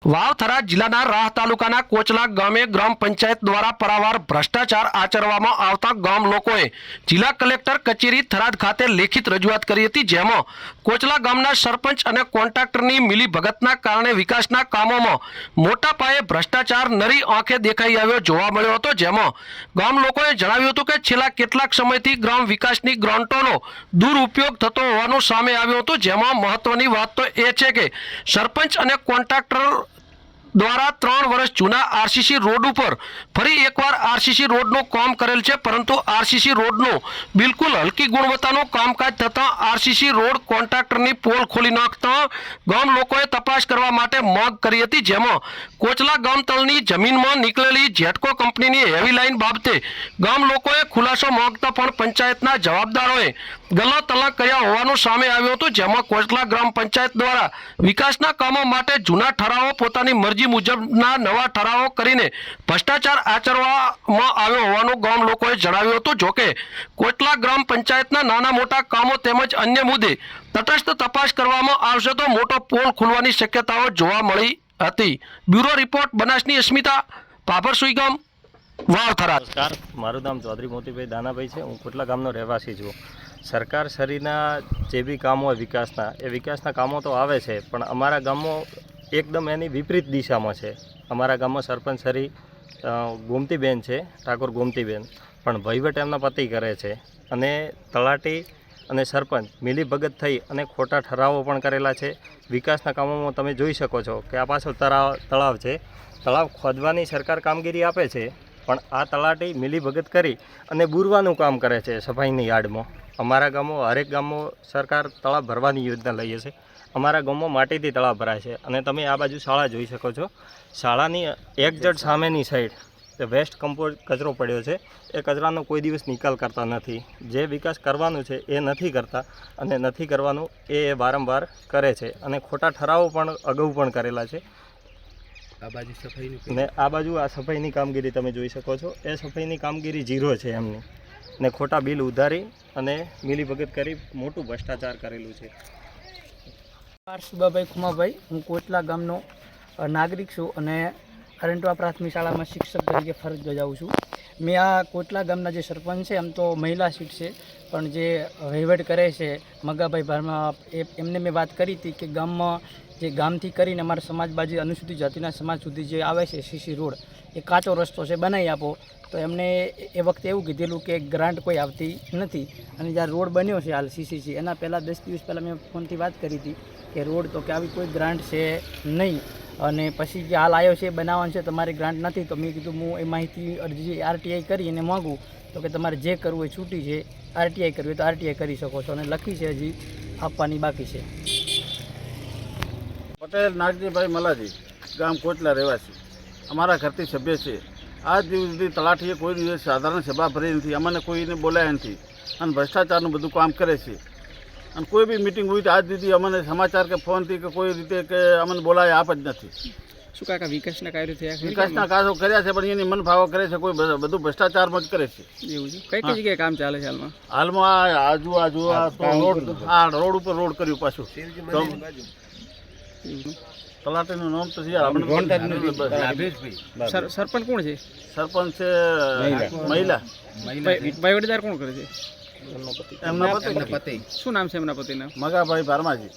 વાવથરા જિલ્લાના રાહ તાલુકાના કોચલા ગામે ગ્રામ પંચાયત દ્વારા પારાવાર ભ્રષ્ટાચાર આચરવામાં આવતા ગામ લોકોએ જિલ્લા કલેક્ટર કચેરી થરાદ ખાતે લેખિત રજૂઆત કરી હતી, જેમાં કોચલા ગામના સરપંચ અને કોન્ટ્રાક્ટરની મિલીભગતના કારણે વિકાસના કામોમાં મોટા પાયે ભ્રષ્ટાચાર નરી આંખે દેખાઈ આવ્યો જોવા મળ્યો હતો, જેમાં ગામ લોકોએ જણાવ્યું હતું કે છેલ્લા કેટલાક સમયથી ગ્રામ વિકાસની ગ્રાન્ટોનો દુરુપયોગ થતો હોવાનું સામે આવ્યું હતું, જેમાં મહત્વની વાત તો એ છે કે સરપંચ અને કોન્ટ્રાક્ટર દ્વારા 3 વર્ષ જૂના આરસીસી રોડ ઉપર ફરી એકવાર આરસીસી રોડનું કામ કરેલ છે, પરંતુ આરસીસી રોડનું બિલકુલ હલકી ગુણવત્તાનું કામકાજ થતાં આરસીસી રોડ કોન્ટ્રાક્ટરની પોલ ખોલી નાખતા ગામ લોકોએ તપાસ કરવા માટે માંગ કરી હતી, જેમાં કોચલા ગામ તળની જમીનમાં નીકળેલી જેટકો કંપનીની હેવી લાઇન બાબતે ગામ લોકોએ ખુલાસો માંગતા પણ પંચાયતના જવાબદારોએ ગલા તલા કર્યા હોવાનું સામે આવ્યું હતું, જેમાં કોચલા ગ્રામ પંચાયત દ્વારા વિકાસના કામો માટે જૂના ઠરાવો પોતાની મરજી મુજબના નવા ઠરાવો કરીને ભ્રષ્ટાચાર આચરવામાં આવ્યો હોવાનું ગામ લોકોએ જણાવ્યું હતું। જોકે કોટલા ગ્રામ પંચાયતના નાના મોટા કામો તેમજ અન્ય મુદ્દે તટસ્થ તપાસ કરવામાં આવશે તો મોટો પોલ ખુલવાની શક્યતાઓ જોવા મળી હતી। બ્યુરો રિપોર્ટ બનાસની અસ્મિતા, પાપરસુઈ ગામ, વાવથરા। નમસ્કાર, મારું નામ ચૌધરી મોતીભાઈ દાનાભાઈ છે। હું કોટલા ગામનો રહેવાસી છું। સરકાર શ્રીના જે બી કામો હોય વિકાસના કામો તો આવે છે, પણ અમારા ગામમાં એકદમ એની વિપરીત દિશામાં છે। અમારા ગામમાં સરપંચ શ્રી ગોમતીબેન છે, ઠાકોર ગોમતીબેન, પણ વહીવટ એમના પતિ કરે છે અને તલાટી અને સરપંચ મિલીભગત થઈ અને ખોટા ઠરાવો પણ કરેલા છે। વિકાસના કામોમાં તમે જોઈ શકો છો કે આ પાછળ તળાવ છે, તળાવ ખોદવાની સરકાર કામગીરી આપે છે, પણ આ તલાટી મિલીભગત કરી અને બુરવાનું કામ કરે છે સફાઈની યાર્ડમાં। અમારા ગામમાં હરેક ગામમાં સરકાર તળાવ ભરવાની યોજના લઈએ છે। અમારા ગામમાં માટીથી તળાવ ભરાય છે અને તમે આ બાજુ શાળા જોઈ શકો છો। શાળાની એક્ઝેક્ટ સામેની સાઈડ વેસ્ટ કમ્પોઝ કચરો પડ્યો છે, એ કચરાનો કોઈ દિવસ નિકાલ કરતા નથી। જે વિકાસ કરવાનું છે એ નથી કરતા અને નથી કરવાનું એ વારંવાર કરે છે અને ખોટા ઠરાવો પણ અગાઉ પણ કરેલા છે। ને આ બાજુ આ સફાઈની કામગીરી તમે જોઈ શકો છો, એ સફાઈની કામગીરી ઝીરો છે એમની, ને ખોટા બિલ ઉધારી અને મિલીભગત કરી મોટું ભ્રષ્ટાચાર કરેલું છે। સુબાભાઈ ખુમાભાઈ, હું કોટલા ગામનો નાગરિક છું અને અરંટવા પ્રાથમિક શાળામાં શિક્ષક તરીકે ફરજ બજાવું છું। મેં આ કોટલા ગામના જે સરપંચ છે, એમ તો મહિલા સીટ છે, પણ જે વહીવટ કરે છે મગાભાઈ ભારમાં, એમને મેં વાત કરી હતી કે ગામમાં જે ગામથી કરીને અમારા સમાજ બાજુ અનુસૂચિત જાતિના સમાજ સુધી જે આવે છે સીસી રોડ, એ કાચો રસ્તો છે, બનાવી આપો। તો એમને એ વખતે એવું કીધેલું કે ગ્રાન્ટ કોઈ આવતી નથી, અને જ્યારે રોડ બન્યો છે હાલ સીસીસી, એના પહેલાં 10 દિવસ પહેલાં મેં ફોનથી વાત કરી હતી કે રોડ તો કે આવી કોઈ ગ્રાન્ટ છે નહીં, અને પછી જે હાલ આવ્યો છે એ બનાવવાનું છે, તમારી ગ્રાન્ટ નથી। તો મેં કીધું હું એ માહિતી અરજી આરટીઆઈ કરી અને માગું તો કે તમારે જે કરવું હોય છૂટી છે, આરટીઆઈ કરવી હોય તો આરટીઆઈ કરી શકો છો, અને લખી છે હજી આપવાની બાકી છે। પટેલ નાગજીભાઈ મલાજી, ગામ કોટલા રહેવાસી, અમારા ઘરથી સભ્ય છે। આજ દિવસ સુધી તલાટીએ કોઈ દિવસ સાધારણ સભા ભરી નથી, અમને કોઈને બોલાયા નથી અને ભ્રષ્ટાચારનું બધું કામ કરે છે। અને કોઈ બી મિટિંગ હોય તો આજ સુધી અમને સમાચાર કે ફોનથી કે કોઈ રીતે કે અમને બોલાય આપ જ નથી। શું કાકા વિકાસના કાર્યો થયા? વિકાસના કાર્યો કર્યા છે, પણ એની મનફાવો કરે છે, કોઈ બધું ભ્રષ્ટાચારમાં જ કરે છે। એવું છે? કઈ કઈ જગ્યાએ કામ ચાલે છે હાલમાં? હાલમાં આ રોડ ઉપર રોડ કર્યું પાછું। તલાટીનું નામ તો સરપંચ કોણ છે? સરપંચ છે મહિલા। વહીવટદાર કોણ કરે છે? એમના પતિ। શું નામ છે એમના પતિના? મગાભાઈ ભારમાજી।